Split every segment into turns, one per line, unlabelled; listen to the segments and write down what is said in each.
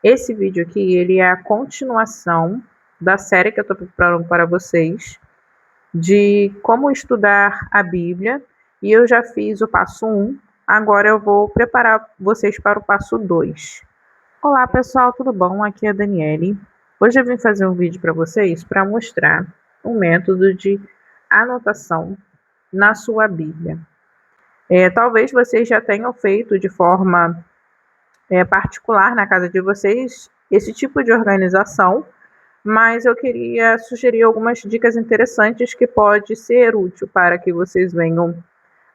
Esse vídeo aqui, ele é a continuação da série que eu estou preparando para vocês, de como estudar a Bíblia, e eu já fiz o passo 1, agora eu vou preparar vocês para o passo 2. Olá pessoal, tudo bom? Aqui é a Daniele. Hoje eu vim fazer um vídeo para vocês para mostrar um método de anotação na sua Bíblia. Talvez vocês já tenham feito de forma particular na casa de vocês esse tipo de organização, mas eu queria sugerir algumas dicas interessantes que pode ser útil para que vocês venham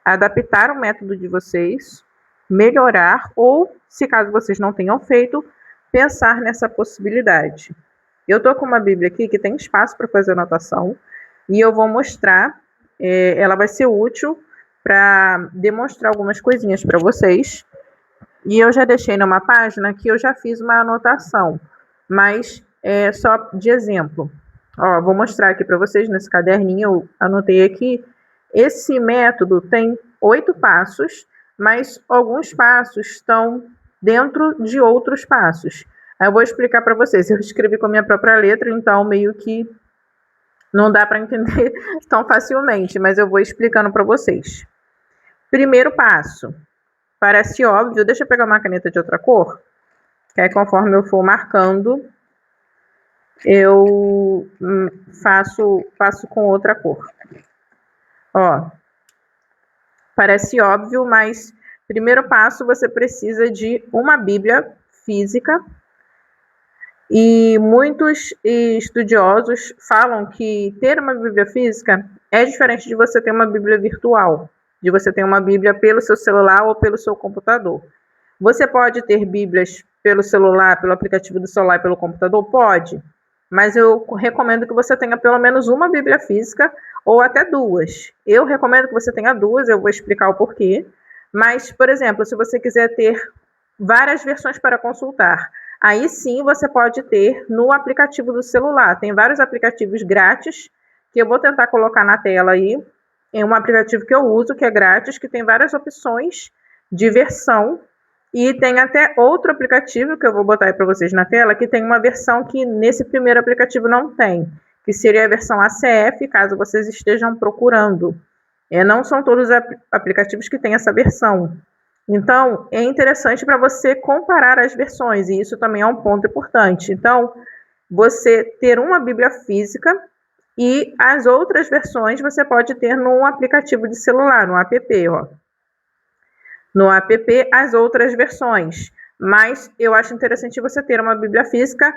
adaptar o método de vocês, melhorar ou, se caso vocês não tenham feito, pensar nessa possibilidade. Eu estou com uma Bíblia aqui que tem espaço para fazer anotação e eu vou mostrar, ela vai ser útil para demonstrar algumas coisinhas para vocês. E eu já deixei numa página que eu já fiz uma anotação, mas é só de exemplo. Ó, vou mostrar aqui para vocês nesse caderninho, eu anotei aqui. Esse método tem 8 passos, mas alguns passos estão dentro de outros passos. Aí eu vou explicar para vocês. Eu escrevi com a minha própria letra, então meio que não dá para entender tão facilmente, mas eu vou explicando para vocês. Primeiro passo. Parece óbvio, deixa eu pegar uma caneta de outra cor, que aí conforme eu for marcando, eu faço com outra cor. Ó, parece óbvio, mas primeiro passo, você precisa de uma Bíblia física, e muitos estudiosos falam que ter uma Bíblia física é diferente de você ter uma Bíblia virtual, de você ter uma Bíblia pelo seu celular ou pelo seu computador. Você pode ter Bíblias pelo celular, pelo aplicativo do celular e pelo computador? Pode, mas eu recomendo que você tenha pelo menos uma Bíblia física ou até duas. Eu recomendo que você tenha duas, eu vou explicar o porquê. Mas, por exemplo, se você quiser ter várias versões para consultar, aí sim você pode ter no aplicativo do celular. Tem vários aplicativos grátis, que eu vou tentar colocar na tela aí. É um aplicativo que eu uso, que é grátis, que tem várias opções de versão. E tem até outro aplicativo, que eu vou botar aí para vocês na tela, que tem uma versão que nesse primeiro aplicativo não tem, que seria a versão ACF, caso vocês estejam procurando. Não são todos os aplicativos que têm essa versão. Então, é interessante para você comparar as versões, e isso também é um ponto importante. Então, você ter uma Bíblia física e as outras versões você pode ter no aplicativo de celular, no app, ó. No app, as outras versões. Mas eu acho interessante você ter uma Bíblia física,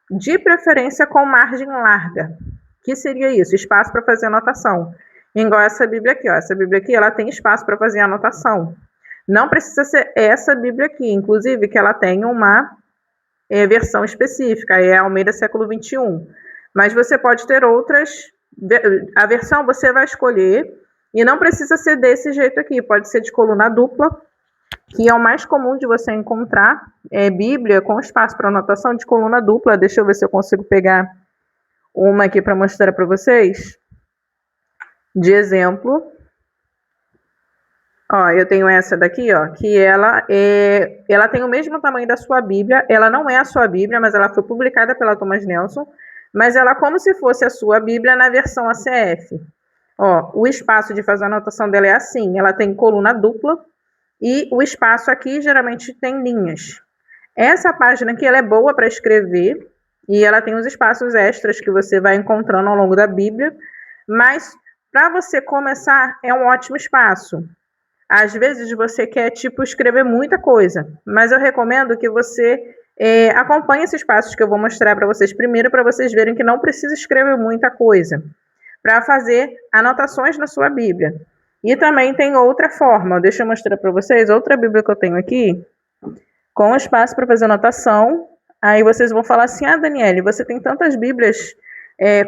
de preferência com margem larga. O que seria isso? Espaço para fazer anotação. Igual essa Bíblia aqui, ó. Essa Bíblia aqui, ela tem espaço para fazer anotação. Não precisa ser essa Bíblia aqui, inclusive que ela tem uma versão específica, é a Almeida século XXI. Mas você pode ter outras, a versão você vai escolher, e não precisa ser desse jeito aqui, pode ser de coluna dupla, que é o mais comum de você encontrar, Bíblia com espaço para anotação de coluna dupla. Deixa eu ver se eu consigo pegar uma aqui para mostrar para vocês, de exemplo. Ó, eu tenho essa daqui, ó, que ela tem o mesmo tamanho da sua Bíblia. Ela não é a sua Bíblia, mas ela foi publicada pela Thomas Nelson, mas ela é como se fosse a sua Bíblia na versão ACF. Ó, o espaço de fazer a anotação dela é assim, ela tem coluna dupla e o espaço aqui geralmente tem linhas. Essa página aqui, ela é boa para escrever e ela tem os espaços extras que você vai encontrando ao longo da Bíblia, mas para você começar é um ótimo espaço. Às vezes você quer, escrever muita coisa, mas eu recomendo que você acompanhe esses passos que eu vou mostrar para vocês primeiro, para vocês verem que não precisa escrever muita coisa, para fazer anotações na sua Bíblia. E também tem outra forma, deixa eu mostrar para vocês, outra Bíblia que eu tenho aqui, com espaço para fazer anotação. Aí vocês vão falar assim, Daniele, você tem tantas Bíblias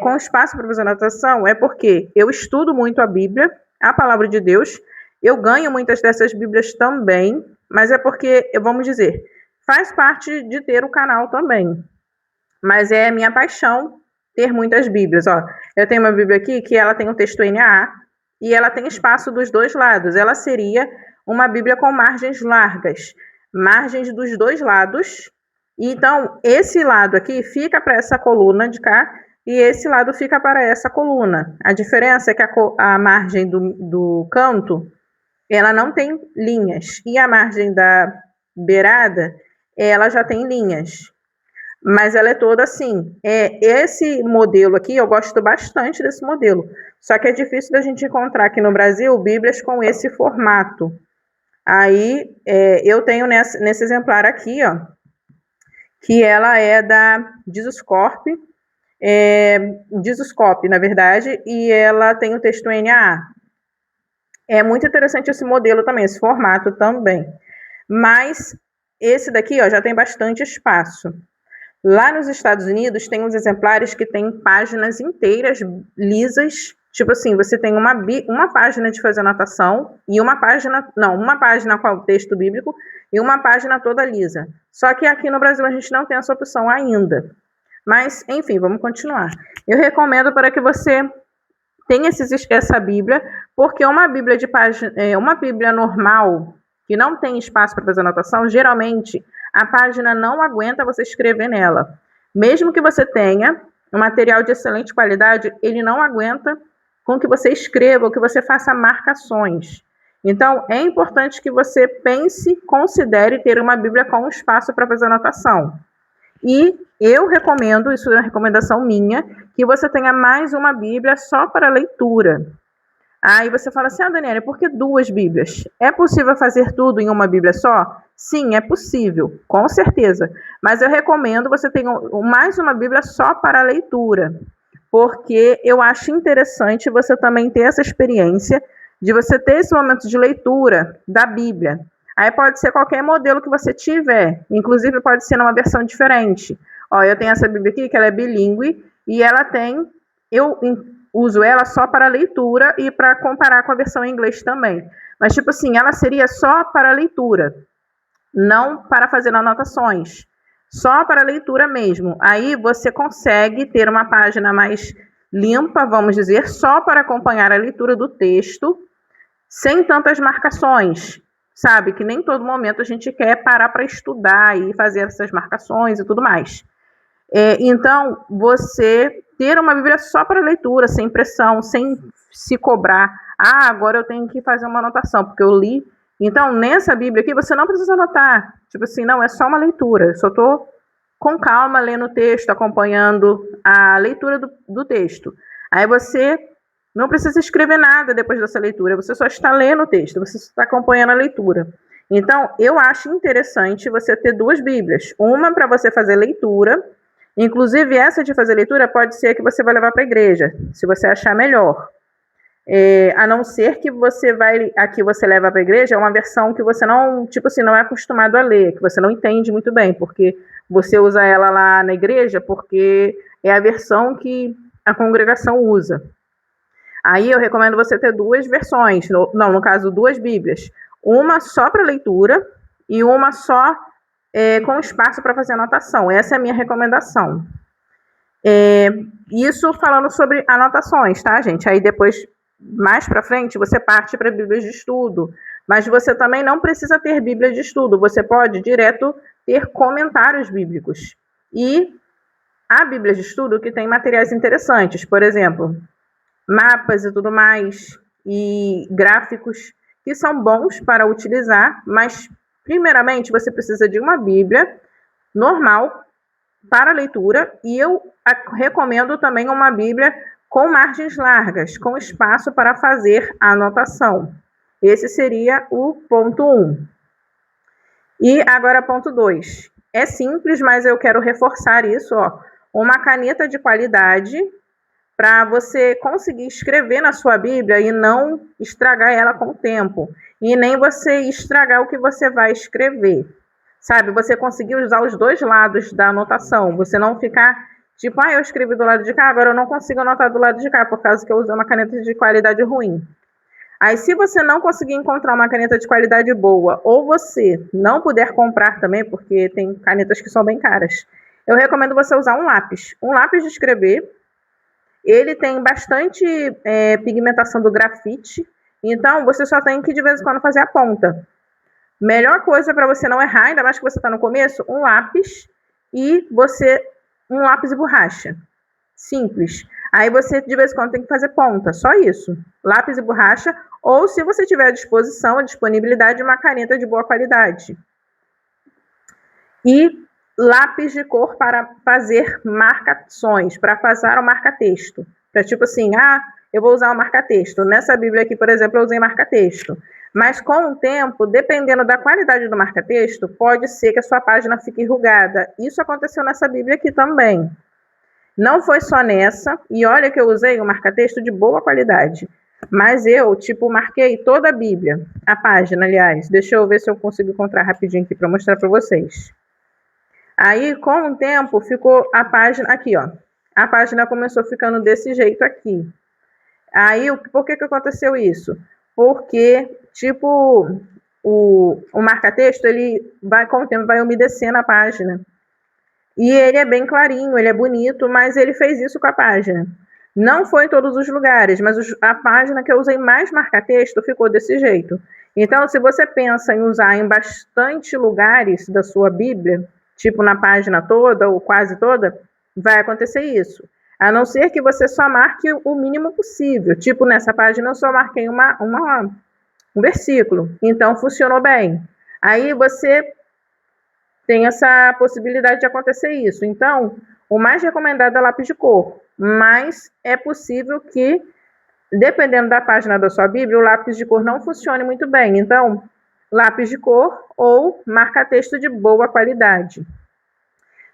com espaço para fazer anotação? É porque eu estudo muito a Bíblia, a palavra de Deus. Eu ganho muitas dessas Bíblias também, mas é porque, vamos dizer, faz parte de ter o canal também. Mas é minha paixão ter muitas Bíblias. Ó, eu tenho uma Bíblia aqui que ela tem um texto NAA e ela tem espaço dos dois lados. Ela seria uma Bíblia com margens largas. Margens dos dois lados Então, esse lado aqui fica para essa coluna de cá e esse lado fica para essa coluna. A diferença é que a margem do canto, ela não tem linhas. E a margem da beirada, ela já tem linhas. Mas ela é toda assim. Esse modelo aqui, eu gosto bastante desse modelo. Só que é difícil da gente encontrar aqui no Brasil Bíblias com esse formato. Aí, eu tenho nesse exemplar aqui, ó, que ela é da Jesuscorp, Jesuscorp, na verdade, e ela tem o texto NAA. É muito interessante esse modelo também, esse formato também. Mas esse daqui, ó, já tem bastante espaço. Lá nos Estados Unidos tem uns exemplares que tem páginas inteiras lisas. Tipo assim, você tem uma página de fazer anotação e uma página com o texto bíblico e uma página toda lisa. Só que aqui no Brasil a gente não tem essa opção ainda. Mas, enfim, vamos continuar. Eu recomendo para que você tenha essa Bíblia, porque uma Bíblia de página, uma Bíblia normal, que não tem espaço para fazer anotação, geralmente a página não aguenta você escrever nela. Mesmo que você tenha um material de excelente qualidade, ele não aguenta com que você escreva ou que você faça marcações. Então, é importante que você considere ter uma Bíblia com espaço para fazer anotação. E eu recomendo, isso é uma recomendação minha, que você tenha mais uma Bíblia só para leitura. Aí você fala assim, Daniela, por que 2 Bíblias? É possível fazer tudo em uma Bíblia só? Sim, é possível, com certeza. Mas eu recomendo você ter mais uma Bíblia só para leitura, porque eu acho interessante você também ter essa experiência de você ter esse momento de leitura da Bíblia. Aí pode ser qualquer modelo que você tiver, inclusive pode ser numa versão diferente. Ó, eu tenho essa Bíblia aqui, que ela é bilíngue, e ela tem, eu uso ela só para leitura e para comparar com a versão em inglês também. Mas, tipo assim, ela seria só para leitura, não para fazer anotações. Só para leitura mesmo. Aí você consegue ter uma página mais limpa, vamos dizer, só para acompanhar a leitura do texto, sem tantas marcações. Sabe, que nem todo momento a gente quer parar para estudar e fazer essas marcações e tudo mais. Então, você ter uma Bíblia só para leitura, sem pressão, sem se cobrar. Agora eu tenho que fazer uma anotação, porque eu li. Então, nessa Bíblia aqui, você não precisa anotar. Tipo assim, não, é só uma leitura. Eu só estou com calma lendo o texto, acompanhando a leitura do texto. Aí você não precisa escrever nada depois dessa leitura, você só está lendo o texto, você está acompanhando a leitura. Então, eu acho interessante você ter 2 Bíblias. Uma para você fazer leitura, inclusive essa de fazer leitura pode ser que você vai levar para a igreja, se você achar melhor. A não ser que você leva para a igreja uma versão que você não, tipo assim, não é acostumado a ler, que você não entende muito bem, porque você usa ela lá na igreja porque é a versão que a congregação usa. Aí eu recomendo você ter 2 versões, no caso 2 Bíblias. Uma só para leitura e uma só com espaço para fazer anotação. Essa é a minha recomendação. Isso falando sobre anotações, tá, gente? Aí depois, mais para frente, você parte para Bíblias de estudo. Mas você também não precisa ter Bíblia de estudo. Você pode direto ter comentários bíblicos. E há Bíblias de estudo que tem materiais interessantes. Por exemplo, mapas e tudo mais, e gráficos, que são bons para utilizar, mas, primeiramente, você precisa de uma Bíblia normal para leitura, e eu recomendo também uma Bíblia com margens largas, com espaço para fazer a anotação. Esse seria o ponto 1. E agora, ponto 2. É simples, mas eu quero reforçar isso, ó. Uma caneta de qualidade para você conseguir escrever na sua Bíblia e não estragar ela com o tempo. E nem você estragar o que você vai escrever. Sabe, você conseguir usar os 2 lados da anotação. Você não ficar tipo, eu escrevi do lado de cá, agora eu não consigo anotar do lado de cá, por causa que eu usei uma caneta de qualidade ruim. Aí, se você não conseguir encontrar uma caneta de qualidade boa, ou você não puder comprar também, porque tem canetas que são bem caras, eu recomendo você usar um lápis. Um lápis de escrever. Ele tem bastante pigmentação do grafite, então você só tem que de vez em quando fazer a ponta. Melhor coisa para você não errar, ainda mais que você está no começo, um lápis e um lápis e borracha. Simples. Aí você, de vez em quando, tem que fazer ponta, só isso. Lápis e borracha, ou se você tiver à disposição, a disponibilidade de uma caneta de boa qualidade. E lápis de cor para fazer marcações, para passar o marca-texto. Para tipo assim, eu vou usar o marca-texto. Nessa Bíblia aqui, por exemplo, eu usei marca-texto. Mas com o tempo, dependendo da qualidade do marca-texto, pode ser que a sua página fique enrugada. Isso aconteceu nessa Bíblia aqui também. Não foi só nessa, e olha que eu usei um marca-texto de boa qualidade. Mas eu, marquei toda a Bíblia, a página, aliás. Deixa eu ver se eu consigo encontrar rapidinho aqui para mostrar para vocês. Aí, com o tempo, ficou a página aqui, ó. A página começou ficando desse jeito aqui. Aí, por que aconteceu isso? Porque, o marca-texto, ele vai, com o tempo, vai umedecendo a página. E ele é bem clarinho, ele é bonito, mas ele fez isso com a página. Não foi em todos os lugares, mas a página que eu usei mais marca-texto ficou desse jeito. Então, se você pensa em usar em bastante lugares da sua Bíblia, na página toda ou quase toda, vai acontecer isso. A não ser que você só marque o mínimo possível. Nessa página eu só marquei um versículo. Então, funcionou bem. Aí você tem essa possibilidade de acontecer isso. Então, o mais recomendado é lápis de cor. Mas é possível que, dependendo da página da sua Bíblia, o lápis de cor não funcione muito bem. Então, lápis de cor ou marca-texto de boa qualidade.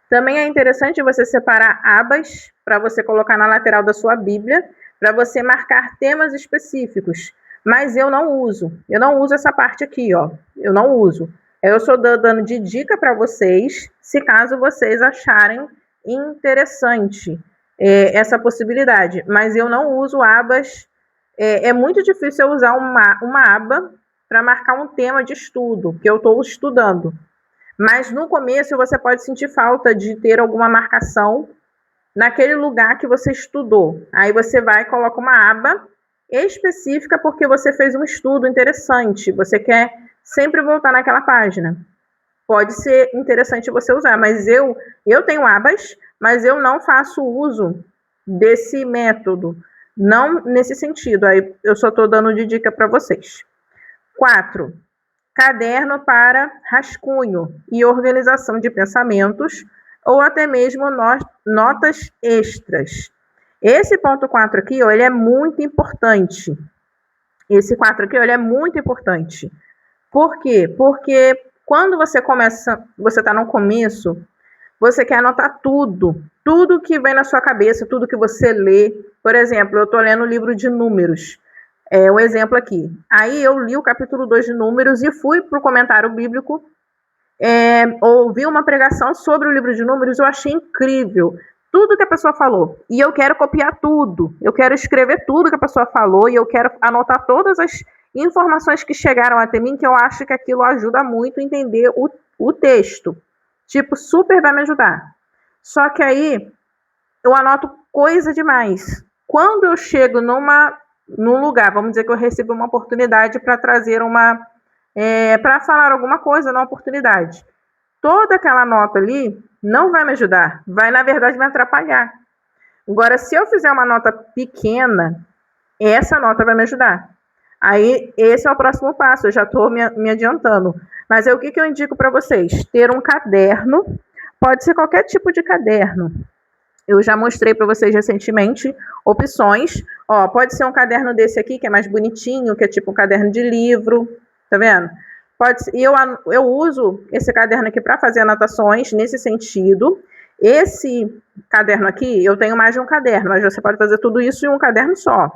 Também é interessante você separar abas para você colocar na lateral da sua Bíblia, para você marcar temas específicos. Mas eu não uso. Eu não uso essa parte aqui, ó. Eu não uso. Eu estou dando de dica para vocês, se caso vocês acharem interessante essa possibilidade. Mas eu não uso abas. É muito difícil eu usar uma aba para marcar um tema de estudo, que eu estou estudando. Mas no começo você pode sentir falta de ter alguma marcação naquele lugar que você estudou. Aí você vai e coloca uma aba específica porque você fez um estudo interessante. Você quer sempre voltar naquela página. Pode ser interessante você usar, mas eu tenho abas, mas eu não faço uso desse método. Não nesse sentido. Aí eu só estou dando de dica para vocês. 4. Caderno para rascunho e organização de pensamentos ou até mesmo notas extras. Esse ponto 4 aqui, ó, ele é muito importante. Esse 4 aqui, ó, ele é muito importante. Por quê? Porque quando você está no começo, você quer anotar tudo que vem na sua cabeça, tudo que você lê. Por exemplo, eu estou lendo o livro de Números. Um exemplo aqui. Aí eu li o capítulo 2 de Números e fui para o comentário bíblico, ouvi uma pregação sobre o livro de Números, eu achei incrível tudo que a pessoa falou. E eu quero copiar tudo, eu quero escrever tudo que a pessoa falou e eu quero anotar todas as informações que chegaram até mim, que eu acho que aquilo ajuda muito a entender o texto. Super vai me ajudar. Só que aí eu anoto coisa demais. Quando eu chego num lugar, vamos dizer que eu recebo uma oportunidade para trazer para falar alguma coisa na oportunidade. Toda aquela nota ali não vai me ajudar, vai, na verdade, me atrapalhar. Agora, se eu fizer uma nota pequena, essa nota vai me ajudar. Aí, esse é o próximo passo, eu já estou me adiantando. Mas o que eu indico para vocês? Ter um caderno, pode ser qualquer tipo de caderno. Eu já mostrei para vocês recentemente opções. Ó, pode ser um caderno desse aqui, que é mais bonitinho, que é tipo um caderno de livro, tá vendo? E eu uso esse caderno aqui para fazer anotações nesse sentido. Esse caderno aqui, eu tenho mais de um caderno, mas você pode fazer tudo isso em um caderno só.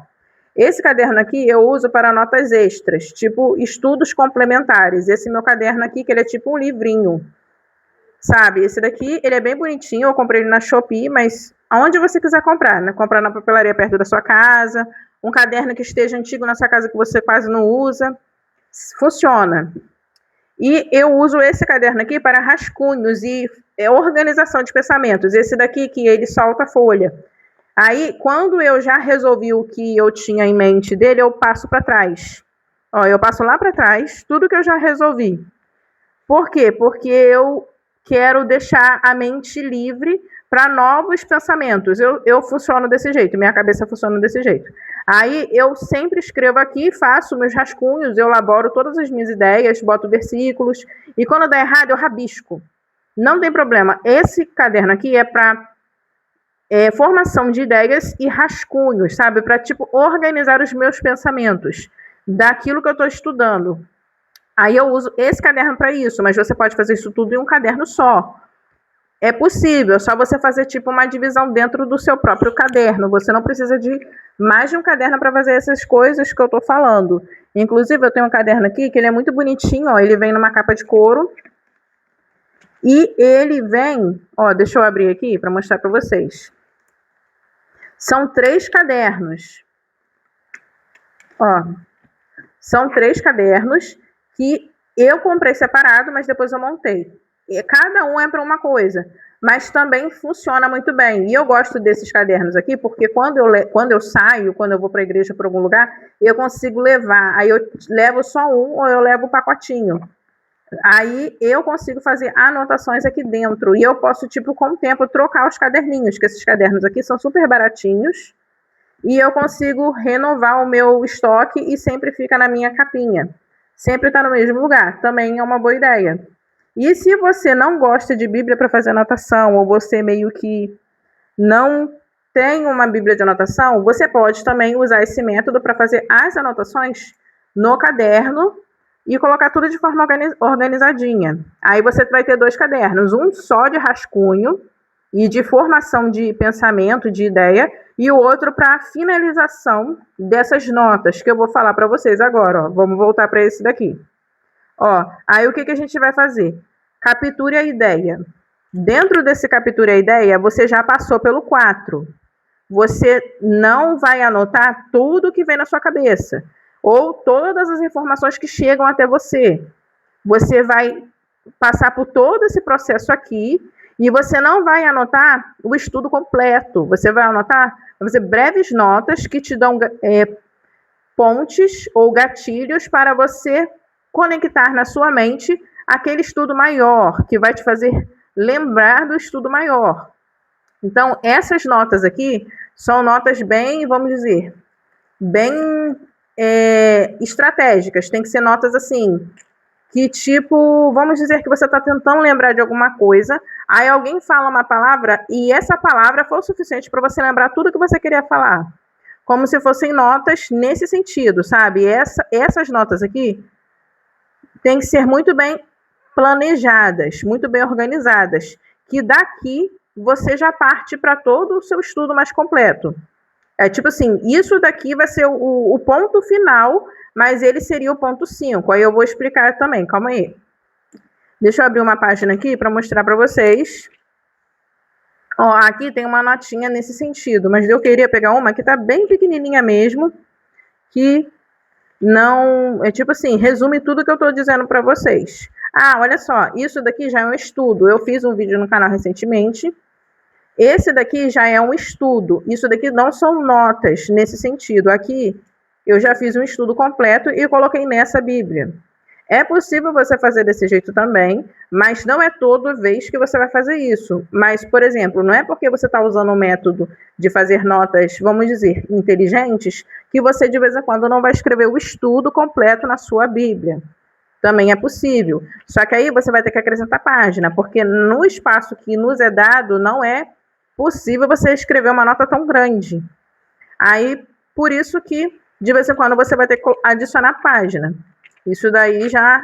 Esse caderno aqui eu uso para notas extras, tipo estudos complementares. Esse meu caderno aqui, que ele é tipo um livrinho. Sabe, esse daqui, ele é bem bonitinho, eu comprei ele na Shopee, mas aonde você quiser comprar, né? Comprar na papelaria perto da sua casa, um caderno que esteja antigo na sua casa que você quase não usa, funciona. E eu uso esse caderno aqui para rascunhos e organização de pensamentos. Esse daqui que ele solta a folha. Aí, quando eu já resolvi o que eu tinha em mente dele, eu passo para trás. Ó, eu passo lá para trás, tudo que eu já resolvi. Por quê? Porque eu quero deixar a mente livre para novos pensamentos. Eu funciono desse jeito, minha cabeça funciona desse jeito. Aí eu sempre escrevo aqui, faço meus rascunhos, eu elaboro todas as minhas ideias, boto versículos, e quando dá errado eu rabisco. Não tem problema. Esse caderno aqui é para formação de ideias e rascunhos, sabe? Para, tipo, organizar os meus pensamentos daquilo que eu estou estudando. Aí eu uso esse caderno para isso, mas você pode fazer isso tudo em um caderno só. É possível, é só você fazer tipo uma divisão dentro do seu próprio caderno. Você não precisa de mais de um caderno para fazer essas coisas que eu estou falando. Inclusive, eu tenho um caderno aqui que ele é muito bonitinho, ó, ele vem numa capa de couro. E ele vem, ó, deixa eu abrir aqui para mostrar para vocês. São 3 cadernos. Ó, são 3 cadernos que eu comprei separado, mas depois eu montei. E cada um é para uma coisa, mas também funciona muito bem. E eu gosto desses cadernos aqui, porque quando eu saio, quando eu vou para a igreja, para algum lugar, eu consigo levar. Aí eu levo só um ou eu levo o pacotinho. Aí eu consigo fazer anotações aqui dentro. E eu posso, tipo, com o tempo, trocar os caderninhos, que esses cadernos aqui são super baratinhos. E eu consigo renovar o meu estoque e sempre fica na minha capinha. Sempre está no mesmo lugar. Também é uma boa ideia. E se você não gosta de Bíblia para fazer anotação, ou você meio que não tem uma Bíblia de anotação, você pode também usar esse método para fazer as anotações no caderno e colocar tudo de forma organizadinha. Aí você vai ter 2 cadernos, um só de rascunho e de formação de pensamento, de ideia, e o outro para finalização dessas notas que eu vou falar para vocês agora. Ó. Vamos voltar para esse daqui. Ó, aí o que a gente vai fazer? Capture a ideia. Dentro desse capture a ideia, você já passou pelo 4. Você não vai anotar tudo que vem na sua cabeça, ou todas as informações que chegam até você. Você vai passar por todo esse processo aqui, e você não vai anotar o estudo completo. Você vai anotar, fazer breves notas que te dão pontes ou gatilhos para você conectar na sua mente aquele estudo maior, que vai te fazer lembrar do estudo maior. Então, essas notas aqui são notas bem, vamos dizer, bem estratégicas. Tem que ser notas assim, que tipo, vamos dizer que você está tentando lembrar de alguma coisa, aí alguém fala uma palavra e essa palavra foi o suficiente para você lembrar tudo que você queria falar. Como se fossem notas nesse sentido, sabe? Essas notas aqui têm que ser muito bem planejadas, muito bem organizadas, que daqui você já parte para todo o seu estudo mais completo. É tipo assim, isso daqui vai ser o ponto final, mas ele seria o ponto 5. Aí eu vou explicar também, calma aí. Deixa eu abrir uma página aqui para mostrar para vocês. Ó, aqui tem uma notinha nesse sentido, mas eu queria pegar uma que tá bem pequenininha mesmo, que não, é tipo assim, resume tudo que eu estou dizendo para vocês. Ah, olha só, isso daqui já é um estudo. Eu fiz um vídeo no canal recentemente. Esse daqui já é um estudo. Isso daqui não são notas nesse sentido. Aqui eu já fiz um estudo completo e coloquei nessa Bíblia. É possível você fazer desse jeito também, mas não é toda vez que você vai fazer isso. Mas, por exemplo, não é porque você está usando um método de fazer notas, vamos dizer, inteligentes, que você de vez em quando não vai escrever o estudo completo na sua Bíblia. Também é possível. Só que aí você vai ter que acrescentar página, porque no espaço que nos é dado, não é possível você escrever uma nota tão grande. Aí, por isso que, de vez em quando, você vai ter que adicionar página. Isso daí já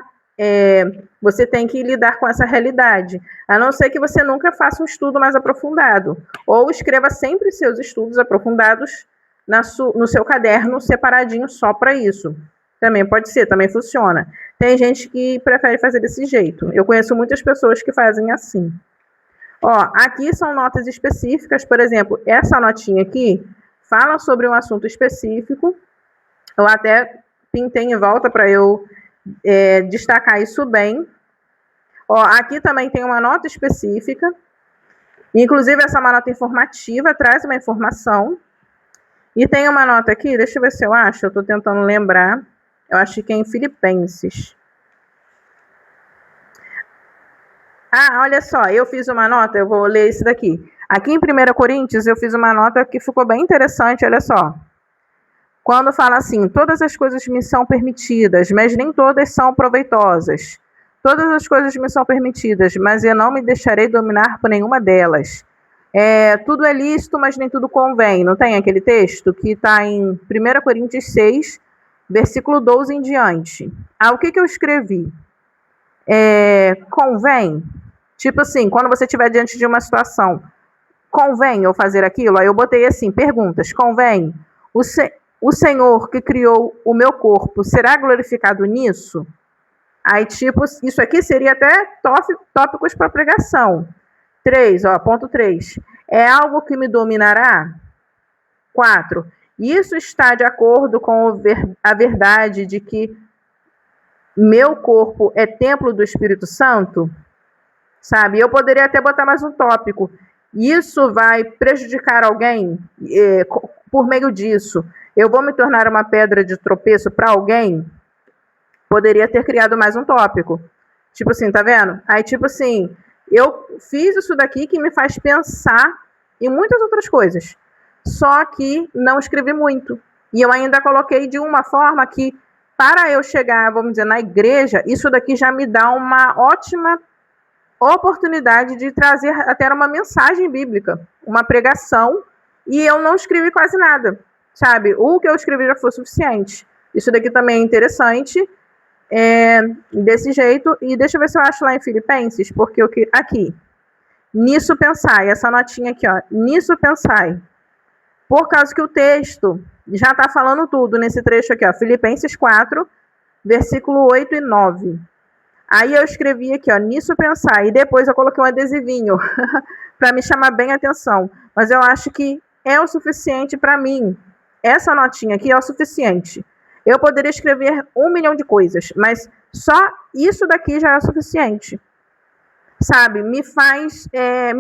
você tem que lidar com essa realidade. A não ser que você nunca faça um estudo mais aprofundado. Ou escreva sempre seus estudos aprofundados no seu caderno separadinho só para isso. Também pode ser, também funciona. Tem gente que prefere fazer desse jeito. Eu conheço muitas pessoas que fazem assim. Ó, aqui são notas específicas. Por exemplo, essa notinha aqui fala sobre um assunto específico. Eu até pintei em volta para eu destacar isso bem. Ó, aqui também tem uma nota específica. Inclusive, essa é uma nota informativa, traz uma informação. E tem uma nota aqui, deixa eu ver se eu acho, eu estou tentando lembrar. Eu acho que é em Filipenses. Ah, olha só, eu fiz uma nota, eu vou ler isso daqui. Aqui em 1 Coríntios, eu fiz uma nota que ficou bem interessante, olha só. Quando fala assim, todas as coisas me são permitidas, mas nem todas são proveitosas. Todas as coisas me são permitidas, mas eu não me deixarei dominar por nenhuma delas. Tudo é lícito, mas nem tudo convém. Não tem aquele texto que está em 1 Coríntios 6, versículo 12 em diante. O que eu escrevi? Convém? Tipo assim, quando você estiver diante de uma situação, convém eu fazer aquilo? Aí eu botei assim, perguntas, convém? O Senhor que criou o meu corpo, será glorificado nisso? Aí, tipo, isso aqui seria até tópicos para pregação. 3, ponto 3. É algo que me dominará? 4. Isso está de acordo com a verdade de que meu corpo é templo do Espírito Santo? Sabe? Eu poderia até botar mais um tópico. Isso vai prejudicar alguém por meio disso? Eu vou me tornar uma pedra de tropeço para alguém? Poderia ter criado mais um tópico. Tipo assim, tá vendo? Aí, tipo assim, eu fiz isso daqui que me faz pensar em muitas outras coisas. Só que não escrevi muito. E eu ainda coloquei de uma forma que, para eu chegar, vamos dizer, na igreja, isso daqui já me dá uma ótima oportunidade de trazer até uma mensagem bíblica, uma pregação, e eu não escrevi quase nada, sabe? O que eu escrevi já foi suficiente. Isso daqui também é interessante, desse jeito, e deixa eu ver se eu acho lá em Filipenses, porque aqui, nisso pensai, essa notinha aqui, ó, nisso pensai, por causa que o texto já está falando tudo nesse trecho aqui, ó, Filipenses 4, versículo 8 e 9. Aí eu escrevi aqui, ó, nisso pensar, e depois eu coloquei um adesivinho para me chamar bem a atenção. Mas eu acho que é o suficiente para mim. Essa notinha aqui é o suficiente. Eu poderia escrever 1 milhão de coisas, mas só isso daqui já é o suficiente. Sabe, me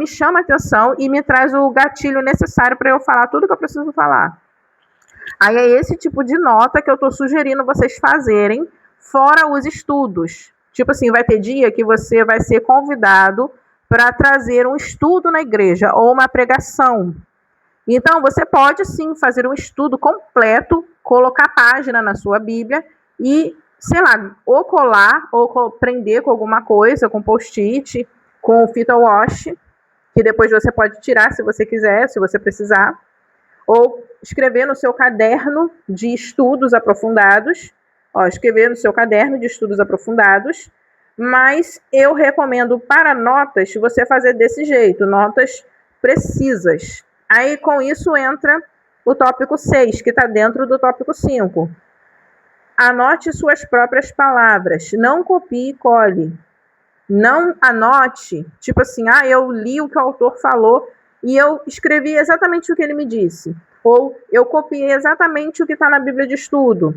chama a atenção e me traz o gatilho necessário para eu falar tudo que eu preciso falar. Aí é esse tipo de nota que eu estou sugerindo vocês fazerem, fora os estudos. Tipo assim, vai ter dia que você vai ser convidado para trazer um estudo na igreja ou uma pregação. Então, você pode sim fazer um estudo completo, colocar página na sua Bíblia e, sei lá, ou colar ou prender com alguma coisa, com post-it, com fita wash, que depois você pode tirar se você quiser, se você precisar, ou escrever no seu caderno de estudos aprofundados, escrever no seu caderno de estudos aprofundados, mas eu recomendo para notas você fazer desse jeito, notas precisas. Aí com isso entra o tópico 6, que está dentro do tópico 5. Anote suas próprias palavras, não copie e cole. Não anote, tipo assim, eu li o que o autor falou e eu escrevi exatamente o que ele me disse. Ou eu copiei exatamente o que está na Bíblia de estudo,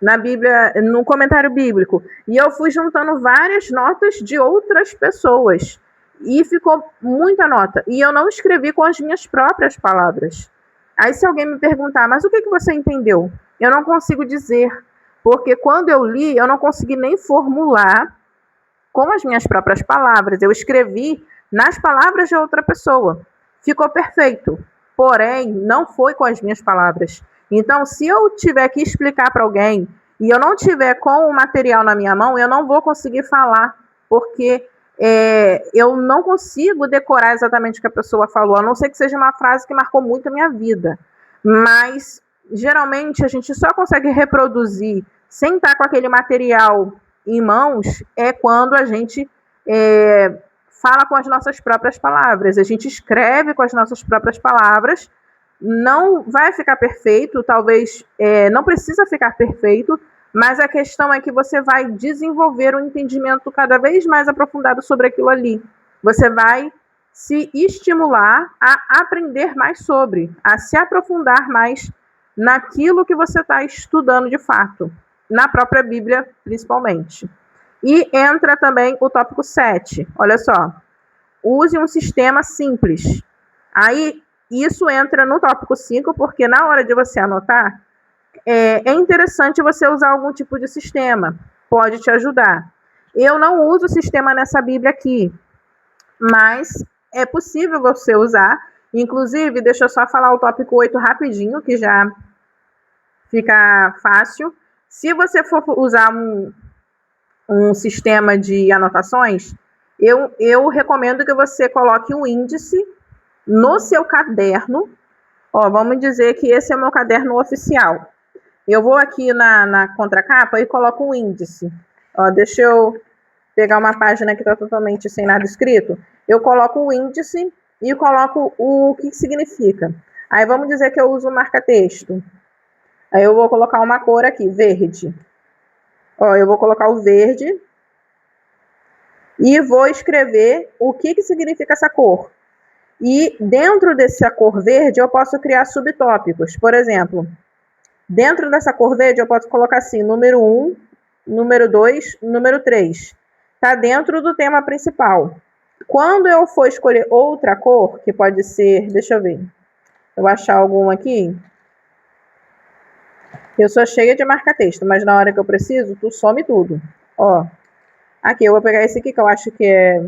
na Bíblia, no comentário bíblico. E eu fui juntando várias notas de outras pessoas. E ficou muita nota. E eu não escrevi com as minhas próprias palavras. Aí se alguém me perguntar, mas o que você entendeu? Eu não consigo dizer. Porque quando eu li, eu não consegui nem formular com as minhas próprias palavras. Eu escrevi nas palavras de outra pessoa. Ficou perfeito. Porém, não foi com as minhas palavras. Então, se eu tiver que explicar para alguém e eu não tiver com o material na minha mão, eu não vou conseguir falar, porque eu não consigo decorar exatamente o que a pessoa falou, a não ser que seja uma frase que marcou muito a minha vida. Mas, geralmente, a gente só consegue reproduzir sem estar com aquele material em mãos quando a gente fala com as nossas próprias palavras, a gente escreve com as nossas próprias palavras. Não vai ficar perfeito, talvez não precisa ficar perfeito, mas a questão é que você vai desenvolver um entendimento cada vez mais aprofundado sobre aquilo ali. Você vai se estimular a aprender mais sobre, a se aprofundar mais naquilo que você está estudando de fato, na própria Bíblia principalmente. E entra também o tópico 7. Olha só. Use um sistema simples. Aí, isso entra no tópico 5, porque na hora de você anotar, é interessante você usar algum tipo de sistema. Pode te ajudar. Eu não uso sistema nessa Bíblia aqui. mas é possível você usar. Inclusive, deixa eu só falar o tópico 8 rapidinho, que já fica fácil. Se você for usar um sistema de anotações, eu recomendo que você coloque um índice no seu caderno. Ó, vamos dizer que esse é o meu caderno oficial. Eu vou aqui na contracapa e coloco um índice. Ó, deixa eu pegar uma página que está totalmente sem nada escrito. Eu coloco o índice e coloco o que significa. Aí vamos dizer que eu uso marca-texto. Aí eu vou colocar uma cor aqui, verde. Ó, eu vou colocar o verde e vou escrever o que significa essa cor. E dentro dessa cor verde eu posso criar subtópicos. Por exemplo, dentro dessa cor verde eu posso colocar assim, número 1, número 2, número 3. Está dentro do tema principal. Quando eu for escolher outra cor, que pode ser, deixa eu ver, eu vou achar algum aqui. Eu sou cheia de marca-texto, mas na hora que eu preciso, tu some tudo. Ó, aqui, eu vou pegar esse aqui que eu acho que é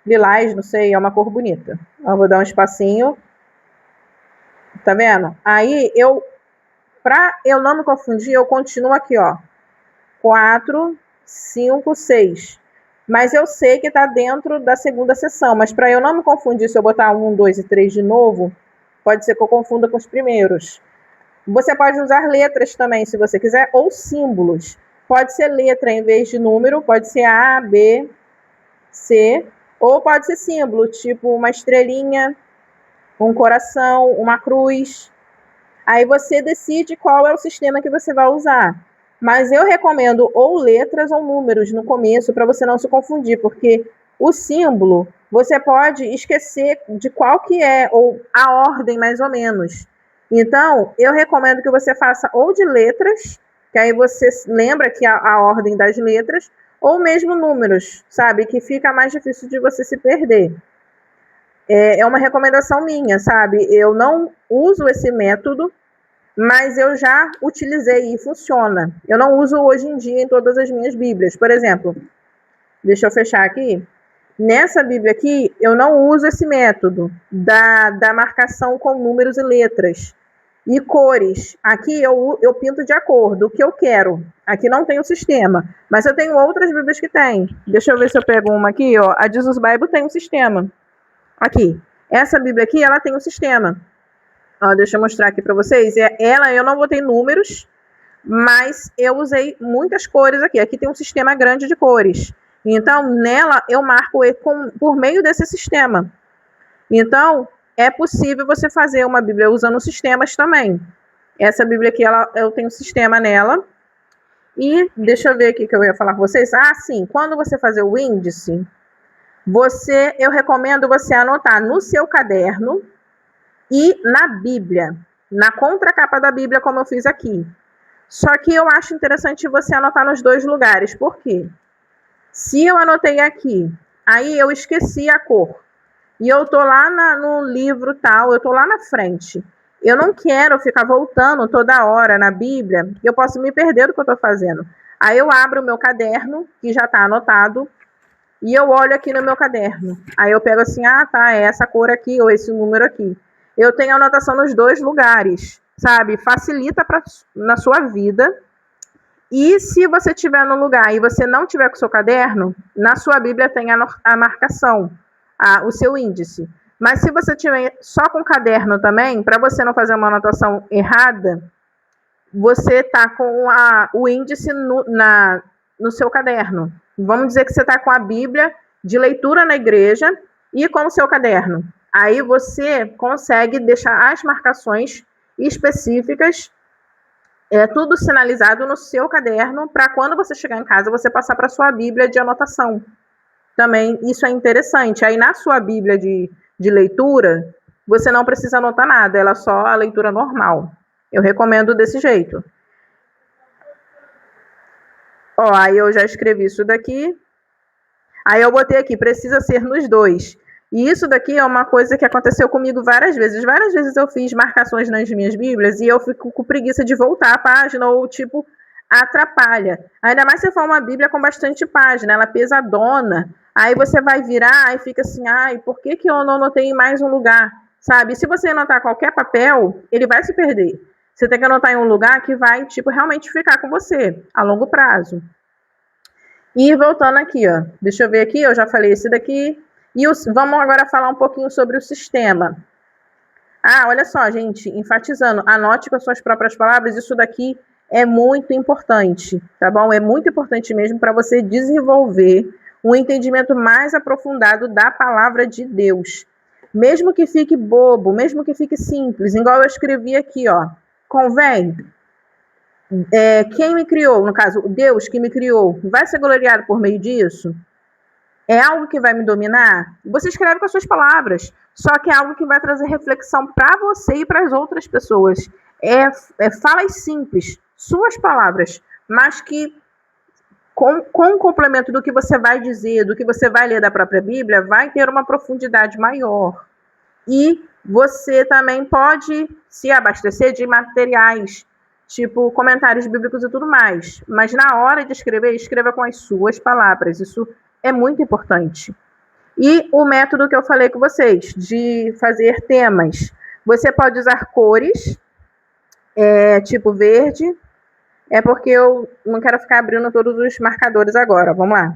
lilás, não sei, é uma cor bonita. Ó, vou dar um espacinho. Tá vendo? Aí, pra eu não me confundir, eu continuo aqui, ó. 4, 5, 6. Mas eu sei que tá dentro da segunda seção. Mas para eu não me confundir, se eu botar 1, 2 e 3 de novo, pode ser que eu confunda com os primeiros. Você pode usar letras também, se você quiser, ou símbolos. Pode ser letra em vez de número, pode ser A, B, C, ou pode ser símbolo, tipo uma estrelinha, um coração, uma cruz. Aí você decide qual é o sistema que você vai usar. Mas eu recomendo ou letras ou números no começo, para você não se confundir, porque o símbolo, você pode esquecer de qual que é, ou a ordem mais ou menos. Então, eu recomendo que você faça ou de letras, que aí você lembra que a ordem das letras, ou mesmo números, sabe? Que fica mais difícil de você se perder. É uma recomendação minha, sabe? Eu não uso esse método, mas eu já utilizei e funciona. Eu não uso hoje em dia em todas as minhas Bíblias. Por exemplo, deixa eu fechar aqui. Nessa Bíblia aqui, eu não uso esse método da marcação com números e letras. E cores. Aqui eu pinto de acordo, o que eu quero. Aqui não tem o sistema. Mas eu tenho outras Bíblias que tem. Deixa eu ver se eu pego uma aqui. Ó. A Jesus Bible tem um sistema. Aqui. Essa Bíblia aqui, ela tem um sistema. Ó, deixa eu mostrar aqui para vocês. Ela, eu não botei números, mas eu usei muitas cores aqui. Aqui tem um sistema grande de cores. Então, nela, eu marco por meio desse sistema. Então, é possível você fazer uma Bíblia usando sistemas também. Essa Bíblia aqui, eu tenho um sistema nela. E deixa eu ver aqui que eu ia falar com vocês. Ah, sim. Quando você fazer o índice, eu recomendo você anotar no seu caderno e na Bíblia, na contracapa da Bíblia, como eu fiz aqui. Só que eu acho interessante você anotar nos dois lugares. Por quê? Se eu anotei aqui, aí eu esqueci a cor, e eu tô lá no livro tal, eu tô lá na frente. Eu não quero ficar voltando toda hora na Bíblia, eu posso me perder do que eu tô fazendo. Aí eu abro o meu caderno, que já tá anotado, e eu olho aqui no meu caderno. Aí eu pego assim, ah, tá, é essa cor aqui, ou esse número aqui. Eu tenho anotação nos dois lugares, sabe? Facilita na sua vida. E se você estiver no lugar e você não tiver com o seu caderno, na sua Bíblia tem a marcação, o seu índice. Mas se você tiver só com o caderno também, para você não fazer uma anotação errada, você está com o índice no seu caderno. Vamos dizer que você está com a Bíblia de leitura na igreja e com o seu caderno. Aí você consegue deixar as marcações específicas, tudo sinalizado no seu caderno, para quando você chegar em casa, você passar para a sua Bíblia de anotação. Também isso é interessante. Aí na sua Bíblia de leitura, você não precisa anotar nada, ela é só a leitura normal. Eu recomendo desse jeito. Ó, aí eu já escrevi isso daqui. Aí eu botei aqui, precisa ser nos dois. E isso daqui é uma coisa que aconteceu comigo várias vezes. Várias vezes eu fiz marcações nas minhas Bíblias e eu fico com preguiça de voltar a página ou, tipo, atrapalha. Ainda mais se for uma Bíblia com bastante página, ela é pesadona. Aí você vai virar e fica assim, ai, por que eu não anotei em mais um lugar? Sabe? Se você anotar qualquer papel, ele vai se perder. Você tem que anotar em um lugar que vai, tipo, realmente ficar com você a longo prazo. E voltando aqui, ó. Deixa eu ver aqui, eu já falei esse daqui. E vamos agora falar um pouquinho sobre o sistema. Ah, olha só, gente, enfatizando, anote com as suas próprias palavras, isso daqui é muito importante, tá bom? É muito importante mesmo para você desenvolver um entendimento mais aprofundado da palavra de Deus. Mesmo que fique bobo, mesmo que fique simples, igual eu escrevi aqui, ó. Convém, quem me criou, no caso, Deus que me criou, vai ser gloriado por meio disso? É algo que vai me dominar? Você escreve com as suas palavras, só que é algo que vai trazer reflexão para você e para as outras pessoas. Falas simples, suas palavras, mas que com o complemento do que você vai dizer, do que você vai ler da própria Bíblia, vai ter uma profundidade maior. E você também pode se abastecer de materiais, tipo comentários bíblicos e tudo mais. Mas na hora de escrever, escreva com as suas palavras. Isso é muito importante. E o método que eu falei com vocês, de fazer temas. Você pode usar cores, tipo verde. É porque eu não quero ficar abrindo todos os marcadores agora. Vamos lá.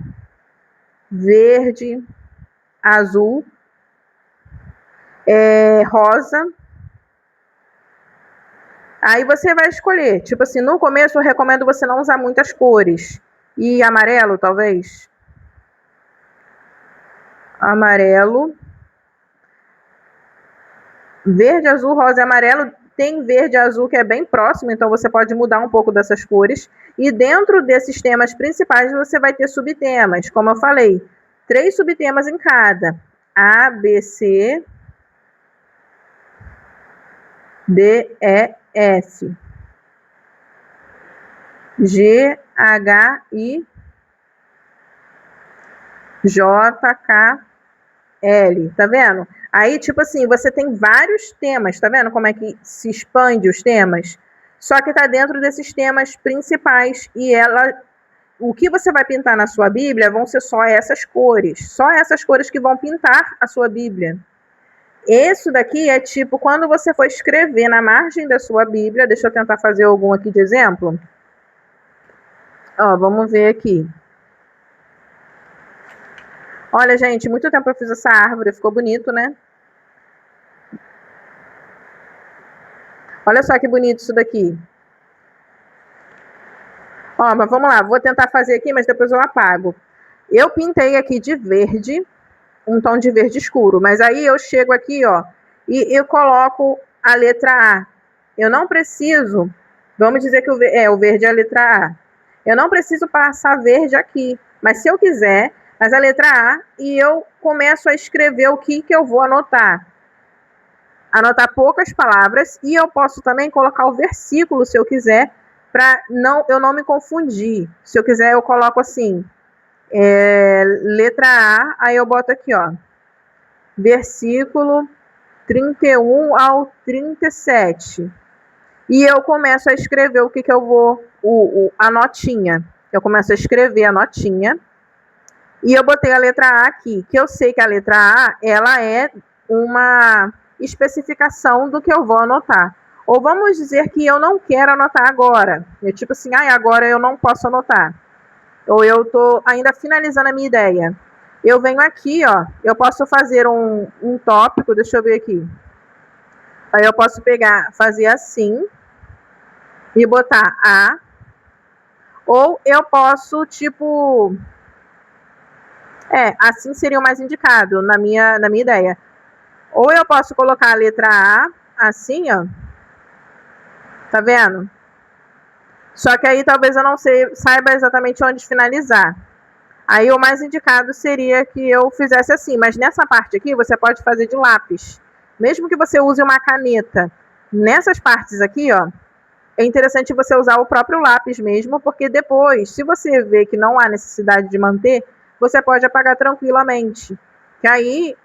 Verde, azul, rosa. Aí você vai escolher. Tipo assim, no começo eu recomendo você não usar muitas cores. E amarelo, talvez. Amarelo. Verde, azul, rosa e amarelo. Tem verde e azul que é bem próximo, então você pode mudar um pouco dessas cores. E dentro desses temas principais você vai ter subtemas, como eu falei. 3 subtemas em cada. A, B, C, D, E, F. G, H, I, J, K, L. Tá vendo? Aí, tipo assim, você tem vários temas. Tá vendo como é que se expande os temas? Só que tá dentro desses temas principais. E o que você vai pintar na sua Bíblia vão ser só essas cores. Só essas cores que vão pintar a sua Bíblia. Isso daqui é tipo quando você for escrever na margem da sua Bíblia. Deixa eu tentar fazer algum aqui de exemplo. Ó, vamos ver aqui. Olha, gente, muito tempo eu fiz essa árvore, ficou bonito, né? Olha só que bonito isso daqui. Ó, mas vamos lá, vou tentar fazer aqui, mas depois eu apago. Eu pintei aqui de verde, um tom de verde escuro, mas aí eu chego aqui, ó, e eu coloco a letra A. Eu não preciso, vamos dizer que o verde é a letra A. Eu não preciso passar verde aqui, mas se eu quiser, mas a letra A, e eu começo a escrever o que eu vou anotar. Anotar poucas palavras, e eu posso também colocar o versículo, se eu quiser, para eu não me confundir. Se eu quiser, eu coloco assim, letra A, aí eu boto aqui, ó, versículo 31 ao 37. E eu começo a escrever o que eu vou, a notinha. Eu começo a escrever a notinha. E eu botei a letra A aqui, que eu sei que a letra A, ela é uma especificação do que eu vou anotar. Ou vamos dizer que eu não quero anotar agora. Tipo assim, agora eu não posso anotar. Ou eu estou ainda finalizando a minha ideia. Eu venho aqui, ó, eu posso fazer um tópico, deixa eu ver aqui. Aí eu posso fazer assim, e botar A. Ou eu posso, tipo... assim seria o mais indicado, na minha ideia. Ou eu posso colocar a letra A, assim, ó. Tá vendo? Só que aí talvez eu não saiba exatamente onde finalizar. Aí o mais indicado seria que eu fizesse assim. Mas nessa parte aqui, você pode fazer de lápis. Mesmo que você use uma caneta. Nessas partes aqui, ó, é interessante você usar o próprio lápis mesmo, porque depois, se você vê que não há necessidade de manter, você pode apagar tranquilamente. Que aí,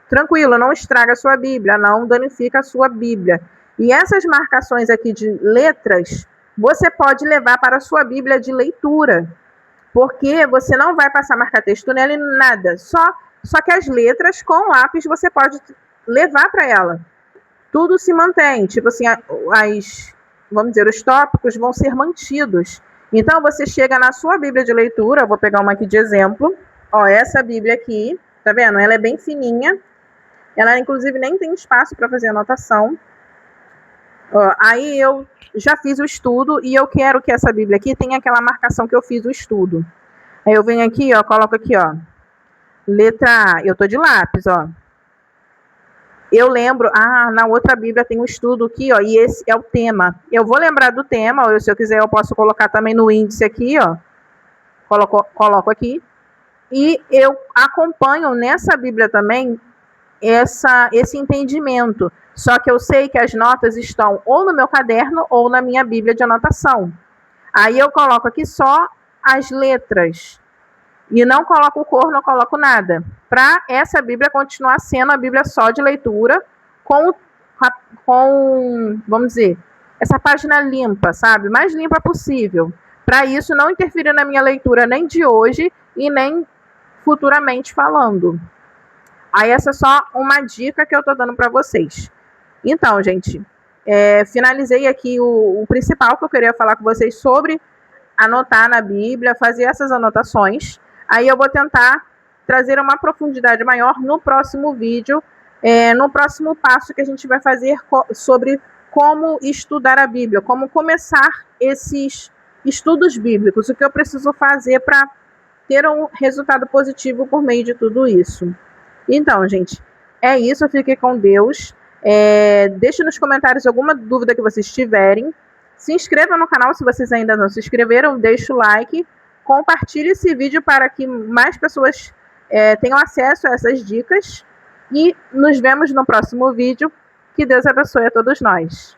tranquilo, não estraga a sua Bíblia, não danifica a sua Bíblia. E essas marcações aqui de letras, você pode levar para a sua Bíblia de leitura. porque você não vai passar marca-texto nela e nada. Só que as letras com lápis você pode levar para ela. Tudo se mantém. Tipo assim, vamos dizer, os tópicos vão ser mantidos. Então, você chega na sua Bíblia de leitura, eu vou pegar uma aqui de exemplo. Ó, essa Bíblia aqui, tá vendo? Ela é bem fininha. Ela, inclusive, nem tem espaço para fazer anotação. Ó, aí eu já fiz o estudo e eu quero que essa Bíblia aqui tenha aquela marcação que eu fiz o estudo. Aí eu venho aqui, ó, coloco aqui, ó, letra A. Eu tô de lápis, ó. Eu lembro, na outra Bíblia tem um estudo aqui, ó, e esse é o tema. Eu vou lembrar do tema, ou se eu quiser eu posso colocar também no índice aqui, ó. Coloco aqui. E eu acompanho nessa Bíblia também esse entendimento. Só que eu sei que as notas estão ou no meu caderno ou na minha Bíblia de anotação. Aí eu coloco aqui só as letras. E não coloco cor, não coloco nada. Para essa Bíblia continuar sendo a Bíblia só de leitura, com, vamos dizer, essa página limpa, sabe? Mais limpa possível. Para isso não interferir na minha leitura nem de hoje e nem futuramente falando. Aí essa é só uma dica que eu estou dando para vocês. Então, gente, finalizei aqui o principal que eu queria falar com vocês sobre anotar na Bíblia, fazer essas anotações. Aí eu vou tentar trazer uma profundidade maior no próximo vídeo, no próximo passo que a gente vai fazer sobre como estudar a Bíblia, como começar esses estudos bíblicos, o que eu preciso fazer para ter um resultado positivo por meio de tudo isso. Então, gente, é isso. Fiquem com Deus. Deixe nos comentários alguma dúvida que vocês tiverem. Se inscrevam no canal se vocês ainda não se inscreveram. Deixe o like. Compartilhe esse vídeo para que mais pessoas tenham acesso a essas dicas. E nos vemos no próximo vídeo. Que Deus abençoe a todos nós.